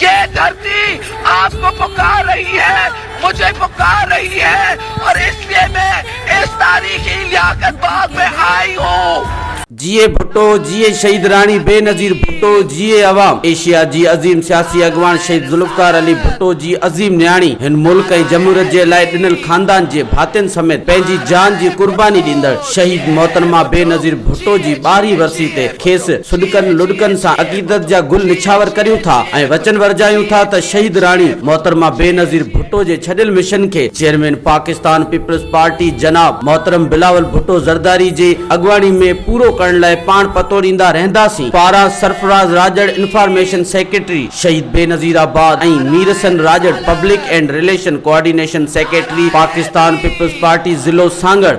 ये धरती आपको पुकार रही है, मुझे पुकार रही है, और इसलिए मैं इस तारीखी लियाकत बाग में आई हूँ। जिए भुट्टो, जिए शहीद रानी बेनज़ीर भुट्टो, जिए अवाम। एशिया जी अज़ीम सियासी अगवान शहीद ज़ुल्फ़िकार अली भुट्टो जी अज़ीम न्याणी हिन मुल्क ऐं जमहूरियत जे लाइ ॾिनल ख़ानदान जे भातियुनि समेत पंहिंजी जान जी कुर्बानी ॾींदड़ शहीद मोहतरमा बेनज़ीर भुट्टो जी 12वीं वरसी ते खेसि सुॾकनि लुॾकनि सां अक़ीदत जा गुल निछावर करियूं था ऐं वचन वरजायूं था त शहीद राणी मोहतरमा बेनज़ीर भुट्टो जे छॾियल मिशन खे चेयरमैन पाकिस्तान पीपल्स पार्टी जनाब मोहतरम बिलावल भुट्टो ज़रदारी जे अॻवानी में पूरो करण लाइ पाण पतो ॾींदा रहंदासीं। पारां सरफराज़ राजड़ इंफॉर्मेशन सेक्रेटरी शहीद बेनज़ीराबाद ऐं Meersan Rajar public and relation coordination secretary Pakistan peoples party ज़िलो सांगड़।